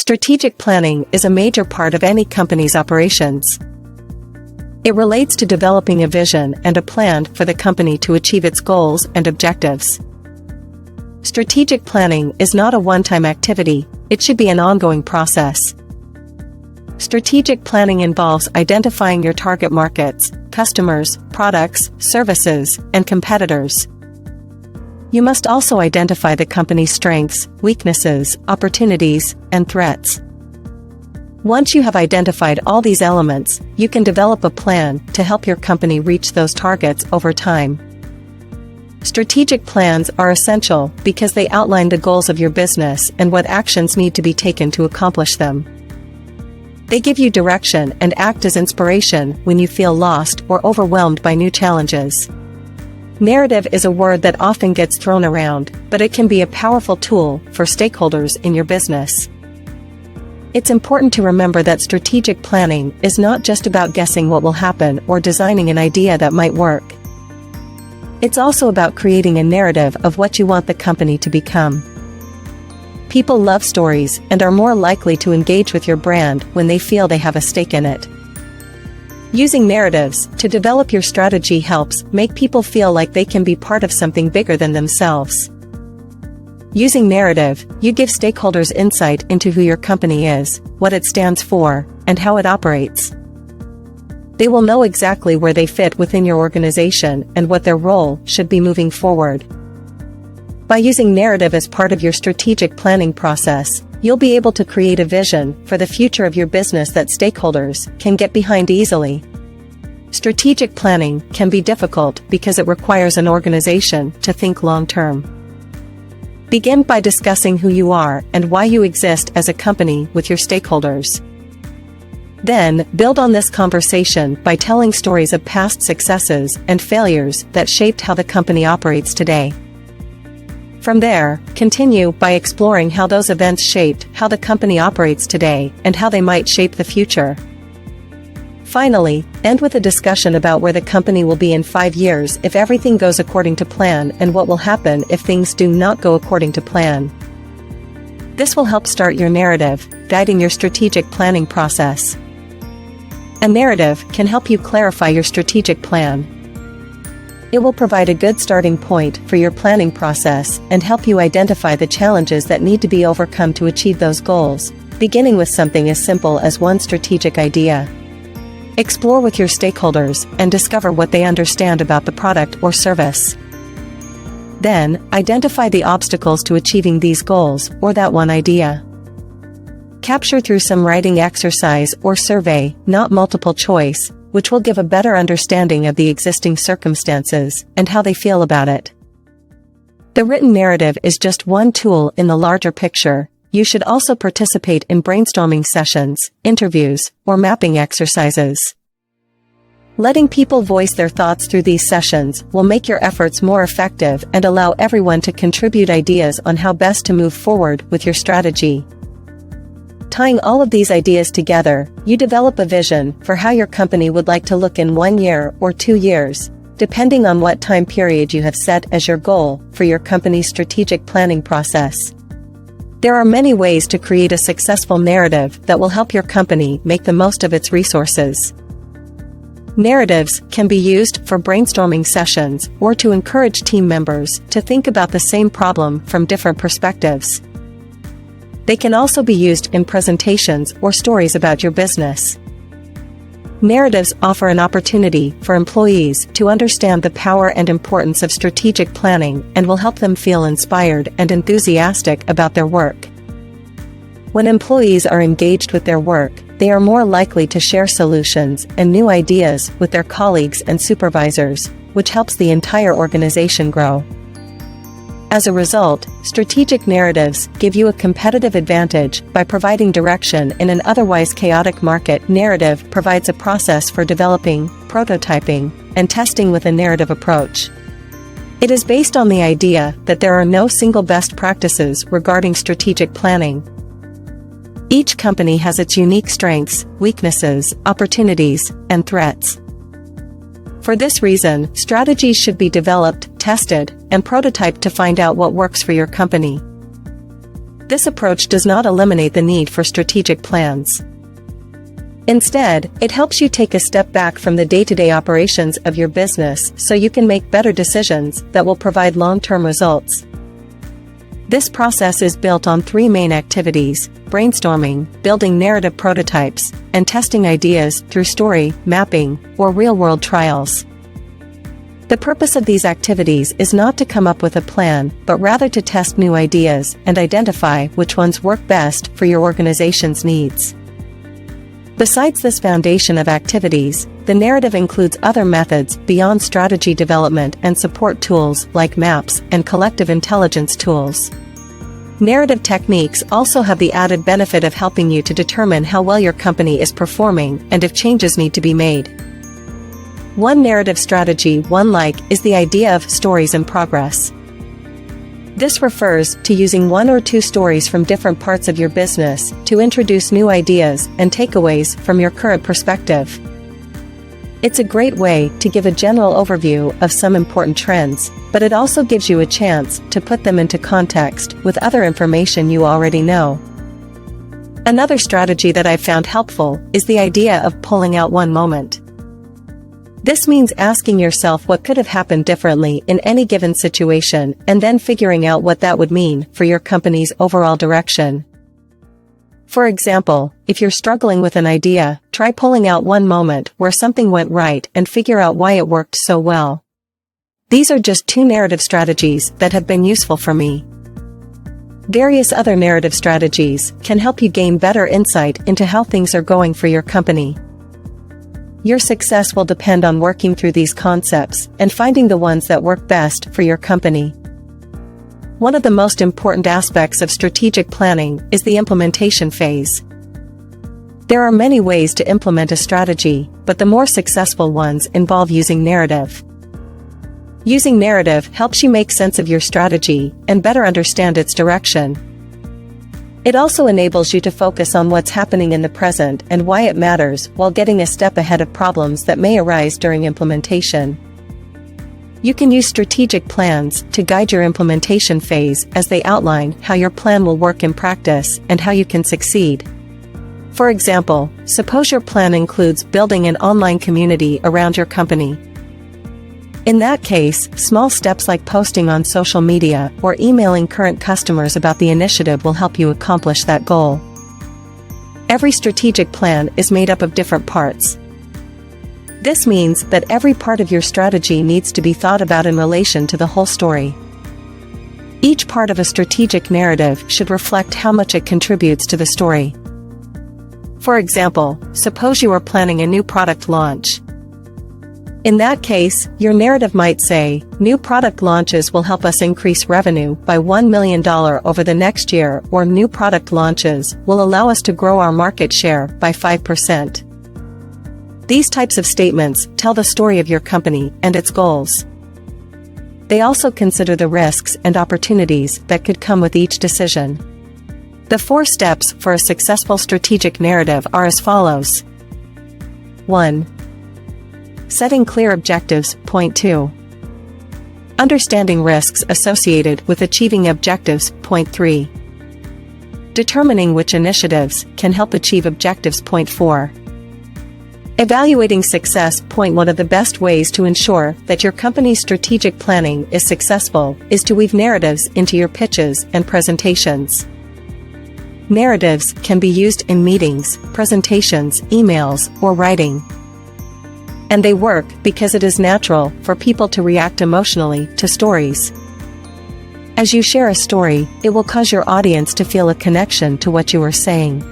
Strategic planning is a major part of any company's operations. It relates to developing a vision and a plan for the company to achieve its goals and objectives. Strategic planning is not a one-time activity, it should be an ongoing process. Strategic planning involves identifying your target markets, customers, products, services, and competitors. You must also identify the company's strengths, weaknesses, opportunities, and threats. Once you have identified all these elements, you can develop a plan to help your company reach those targets over time. Strategic plans are essential because they outline the goals of your business and what actions need to be taken to accomplish them. They give you direction and act as inspiration when you feel lost or overwhelmed by new challenges. Narrative is a word that often gets thrown around, but it can be a powerful tool for stakeholders in your business. It's important to remember that strategic planning is not just about guessing what will happen or designing an idea that might work. It's also about creating a narrative of what you want the company to become. People love stories and are more likely to engage with your brand when they feel they have a stake in it. Using narratives to develop your strategy helps make people feel like they can be part of something bigger than themselves. Using narrative, you give stakeholders insight into who your company is, what it stands for, and how it operates. They will know exactly where they fit within your organization and what their role should be moving forward. By using narrative as part of your strategic planning process, you'll be able to create a vision for the future of your business that stakeholders can get behind easily. Strategic planning can be difficult because it requires an organization to think long-term. Begin by discussing who you are and why you exist as a company with your stakeholders. Then, build on this conversation by telling stories of past successes and failures that shaped how the company operates today. From there, continue by exploring how those events shaped how the company operates today and how they might shape the future. Finally, end with a discussion about where the company will be in 5 years if everything goes according to plan and what will happen if things do not go according to plan. This will help start your narrative, guiding your strategic planning process. A narrative can help you clarify your strategic plan. It will provide a good starting point for your planning process and help you identify the challenges that need to be overcome to achieve those goals, beginning with something as simple as one strategic idea. Explore with your stakeholders and discover what they understand about the product or service. Then, identify the obstacles to achieving these goals or that one idea. Capture through some writing exercise or survey, not multiple choice, which will give a better understanding of the existing circumstances and how they feel about it. The written narrative is just one tool in the larger picture. You should also participate in brainstorming sessions, interviews, or mapping exercises. Letting people voice their thoughts through these sessions will make your efforts more effective and allow everyone to contribute ideas on how best to move forward with your strategy. Tying all of these ideas together, you develop a vision for how your company would like to look in 1 year or 2 years, depending on what time period you have set as your goal for your company's strategic planning process. There are many ways to create a successful narrative that will help your company make the most of its resources. Narratives can be used for brainstorming sessions or to encourage team members to think about the same problem from different perspectives. They can also be used in presentations or stories about your business. Narratives offer an opportunity for employees to understand the power and importance of strategic planning and will help them feel inspired and enthusiastic about their work. When employees are engaged with their work, they are more likely to share solutions and new ideas with their colleagues and supervisors, which helps the entire organization grow. As a result, strategic narratives give you a competitive advantage by providing direction in an otherwise chaotic market. Narrative provides a process for developing, prototyping, and testing with a narrative approach. It is based on the idea that there are no single best practices regarding strategic planning. Each company has its unique strengths, weaknesses, opportunities, and threats. For this reason, strategies should be developed, tested, and prototyped to find out what works for your company. This approach does not eliminate the need for strategic plans. Instead, it helps you take a step back from the day-to-day operations of your business so you can make better decisions that will provide long-term results. This process is built on three main activities: brainstorming, building narrative prototypes, and testing ideas through story, mapping, or real-world trials. The purpose of these activities is not to come up with a plan, but rather to test new ideas and identify which ones work best for your organization's needs. Besides this foundation of activities, the narrative includes other methods beyond strategy development and support tools like maps and collective intelligence tools. Narrative techniques also have the added benefit of helping you to determine how well your company is performing and if changes need to be made. One narrative strategy one like is the idea of stories in progress. This refers to using one or two stories from different parts of your business to introduce new ideas and takeaways from your current perspective. It's a great way to give a general overview of some important trends, but it also gives you a chance to put them into context with other information you already know. Another strategy that I've found helpful is the idea of pulling out one moment. This means asking yourself what could have happened differently in any given situation and then figuring out what that would mean for your company's overall direction. For example, if you're struggling with an idea, try pulling out one moment where something went right and figure out why it worked so well. These are just two narrative strategies that have been useful for me. Various other narrative strategies can help you gain better insight into how things are going for your company. Your success will depend on working through these concepts and finding the ones that work best for your company. One of the most important aspects of strategic planning is the implementation phase. There are many ways to implement a strategy, but the more successful ones involve using narrative. Using narrative helps you make sense of your strategy and better understand its direction. It also enables you to focus on what's happening in the present and why it matters while getting a step ahead of problems that may arise during implementation. You can use strategic plans to guide your implementation phase as they outline how your plan will work in practice and how you can succeed. For example, suppose your plan includes building an online community around your company. In that case, small steps like posting on social media or emailing current customers about the initiative will help you accomplish that goal. Every strategic plan is made up of different parts. This means that every part of your strategy needs to be thought about in relation to the whole story. Each part of a strategic narrative should reflect how much it contributes to the story. For example, suppose you are planning a new product launch. In that case, your narrative might say, new product launches will help us increase revenue by $1 million over the next year, or new product launches will allow us to grow our market share by 5%. These types of statements tell the story of your company and its goals. They also consider the risks and opportunities that could come with each decision. The 4 steps for a successful strategic narrative are as follows. 1. Setting clear objectives. Point 2. Understanding risks associated with achieving objectives. Point 3. Determining which initiatives can help achieve objectives. Point 4. Evaluating success. Point 1. Of the best ways to ensure that your company's strategic planning is successful is to weave narratives into your pitches and presentations. Narratives can be used in meetings, presentations, emails, or writing. And they work because it is natural for people to react emotionally to stories. As you share a story, it will cause your audience to feel a connection to what you are saying.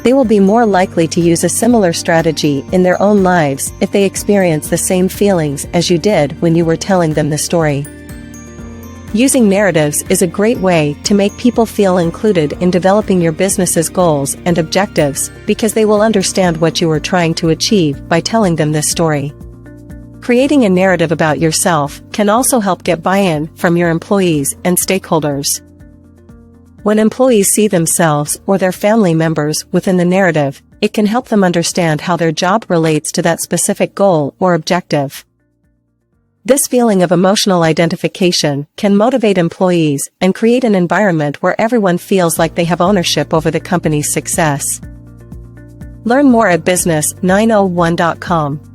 They will be more likely to use a similar strategy in their own lives if they experience the same feelings as you did when you were telling them the story. Using narratives is a great way to make people feel included in developing your business's goals and objectives because they will understand what you are trying to achieve by telling them this story. Creating a narrative about yourself can also help get buy-in from your employees and stakeholders. When employees see themselves or their family members within the narrative, it can help them understand how their job relates to that specific goal or objective. This feeling of emotional identification can motivate employees and create an environment where everyone feels like they have ownership over the company's success. Learn more at business901.com.